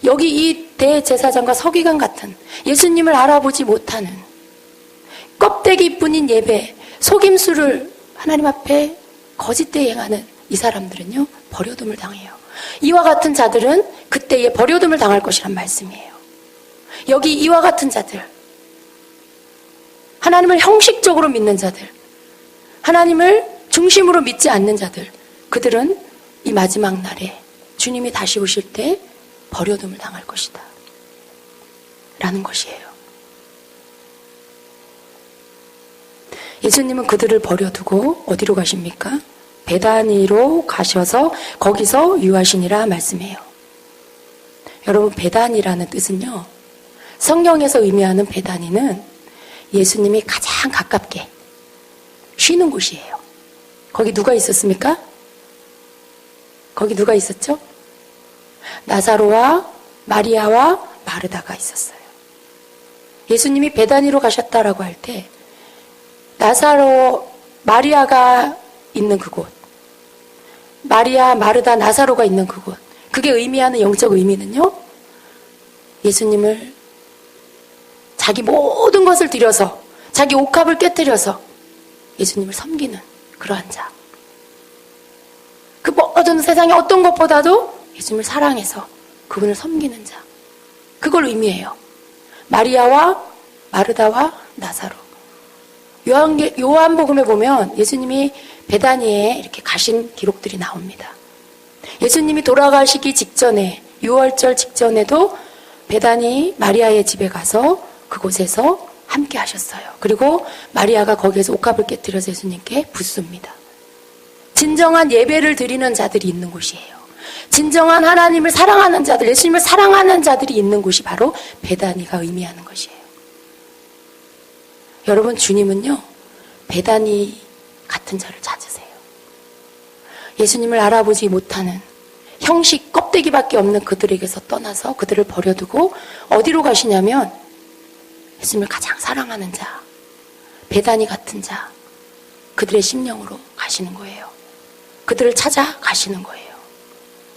여기 이 대제사장과 서기관 같은 예수님을 알아보지 못하는 껍데기뿐인 예배, 속임수를 하나님 앞에 거짓되이 행하는 이 사람들은요, 버려둠을 당해요. 이와 같은 자들은 그때에 버려둠을 당할 것이란 말씀이에요. 여기 이와 같은 자들, 하나님을 형식적으로 믿는 자들, 하나님을 중심으로 믿지 않는 자들, 그들은 이 마지막 날에 주님이 다시 오실 때 버려둠을 당할 것이다 라는 것이에요. 예수님은 그들을 버려두고 어디로 가십니까? 베다니로 가셔서 거기서 유하시니라 말씀해요. 여러분, 베다니라는 뜻은요, 성경에서 의미하는 베다니는 예수님이 가장 가깝게 쉬는 곳이에요. 거기 누가 있었습니까? 거기 누가 있었죠? 나사로와 마리아와 마르다가 있었어요. 예수님이 베다니로 가셨다라고 할 때 나사로, 마리아가 있는 그곳, 마리아, 마르다, 나사로가 있는 그곳, 그게 의미하는 영적 의미는요, 예수님을 자기 모든 것을 들여서, 자기 옥합을 깨뜨려서 예수님을 섬기는 그러한 자. 그 모든 세상의 어떤 것보다도 예수님을 사랑해서 그분을 섬기는 자. 그걸 의미해요. 마리아와 마르다와 나사로. 요한복음에 보면 예수님이 베다니에 이렇게 가신 기록들이 나옵니다. 예수님이 돌아가시기 직전에, 6월절 직전에도 베다니 마리아의 집에 가서 그곳에서 함께 하셨어요. 그리고 마리아가 거기에서 옥합을 깨뜨려서 예수님께 붓습니다. 진정한 예배를 드리는 자들이 있는 곳이에요. 진정한 하나님을 사랑하는 자들, 예수님을 사랑하는 자들이 있는 곳이 바로 베다니가 의미하는 것이에요. 여러분, 주님은요, 베다니 같은 자를 찾으세요. 예수님을 알아보지 못하는 형식 껍데기밖에 없는 그들에게서 떠나서 그들을 버려두고 어디로 가시냐면 예수님을 가장 사랑하는 자, 베다니 같은 자, 그들의 심령으로 가시는 거예요. 그들을 찾아 가시는 거예요.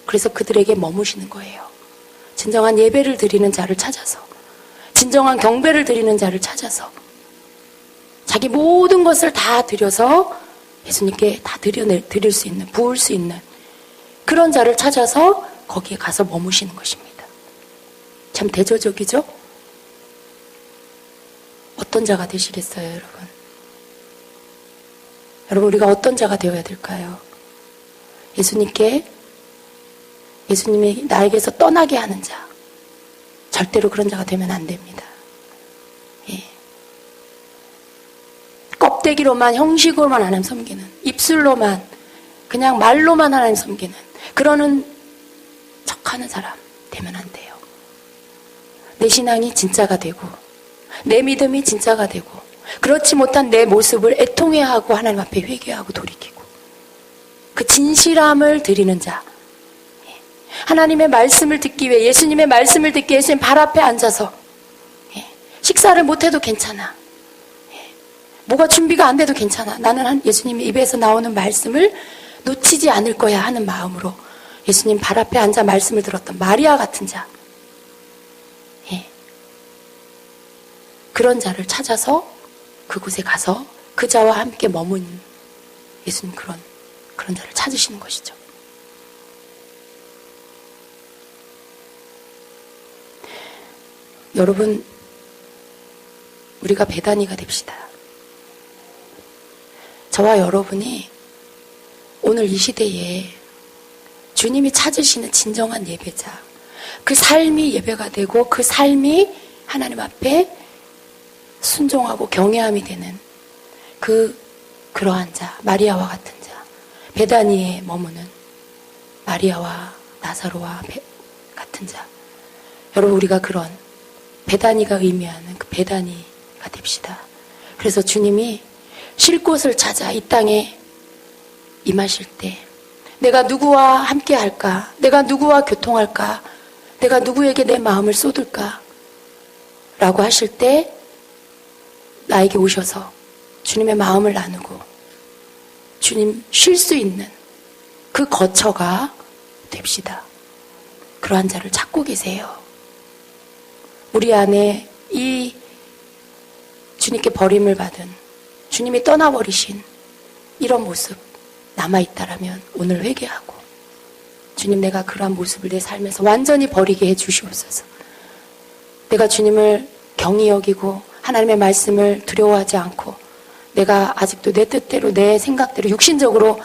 그래서 그들에게 머무시는 거예요. 진정한 예배를 드리는 자를 찾아서, 진정한 경배를 드리는 자를 찾아서, 자기 모든 것을 다 드려서 예수님께 다 드릴 수 있는, 부을 수 있는 그런 자를 찾아서 거기에 가서 머무시는 것입니다. 참 대조적이죠? 어떤 자가 되시겠어요, 여러분? 여러분, 우리가 어떤 자가 되어야 될까요? 예수님이 나에게서 떠나게 하는 자, 절대로 그런 자가 되면 안 됩니다. 예. 껍데기로만, 형식으로만 하나님 섬기는, 입술로만, 그냥 말로만 하나님 섬기는, 그러는 척하는 사람 되면 안 돼요. 내 신앙이 진짜가 되고, 내 믿음이 진짜가 되고, 그렇지 못한 내 모습을 애통해하고 하나님 앞에 회개하고 돌이키고, 그 진실함을 드리는 자, 하나님의 말씀을 듣기 위해, 예수님의 말씀을 듣기 위해 예수님 발 앞에 앉아서 식사를 못해도 괜찮아, 뭐가 준비가 안 돼도 괜찮아, 나는 예수님의 입에서 나오는 말씀을 놓치지 않을 거야 하는 마음으로 예수님 발 앞에 앉아 말씀을 들었던 마리아 같은 자, 그런 자를 찾아서 그곳에 가서 그 자와 함께 머문 예수님, 그런 자를 찾으시는 것이죠. 여러분, 우리가 베다니가 됩시다. 저와 여러분이 오늘 이 시대에 주님이 찾으시는 진정한 예배자, 그 삶이 예배가 되고 그 삶이 하나님 앞에 순종하고 경외함이 되는 그러한 자, 마리아와 같은 자, 베다니에 머무는 마리아와 나사로와 같은 자. 여러분, 우리가 그런 베다니가 의미하는 그 베다니가 됩시다. 그래서 주님이 쉴 곳을 찾아 이 땅에 임하실 때 내가 누구와 함께 할까? 내가 누구와 교통할까? 내가 누구에게 내 마음을 쏟을까? 라고 하실 때 나에게 오셔서 주님의 마음을 나누고 주님 쉴 수 있는 그 거처가 됩시다. 그러한 자를 찾고 계세요. 우리 안에 이 주님께 버림을 받은, 주님이 떠나버리신 이런 모습 남아있다라면 오늘 회개하고, 주님, 내가 그러한 모습을 내 삶에서 완전히 버리게 해주시옵소서. 내가 주님을 경히 여기고 하나님의 말씀을 두려워하지 않고 내가 아직도 내 뜻대로, 내 생각대로 육신적으로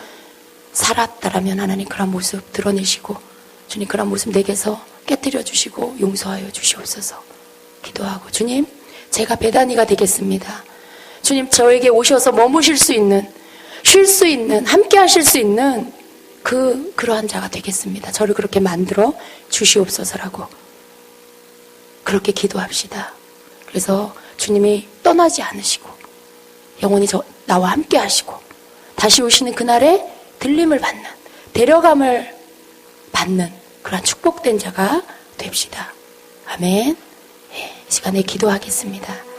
살았다라면 하나님 그런 모습 드러내시고 주님 그런 모습 내게서 깨뜨려 주시고 용서하여 주시옵소서. 기도하고, 주님, 제가 베다니가 되겠습니다. 주님, 저에게 오셔서 머무실 수 있는, 쉴 수 있는, 함께 하실 수 있는 그러한 자가 되겠습니다. 저를 그렇게 만들어 주시옵소서라고 그렇게 기도합시다. 그래서 주님이 떠나지 않으시고 영원히 나와 함께 하시고 다시 오시는 그날에 들림을 받는, 데려감을 받는 그런 축복된 자가 됩시다. 아멘. 예. 시간에 기도하겠습니다.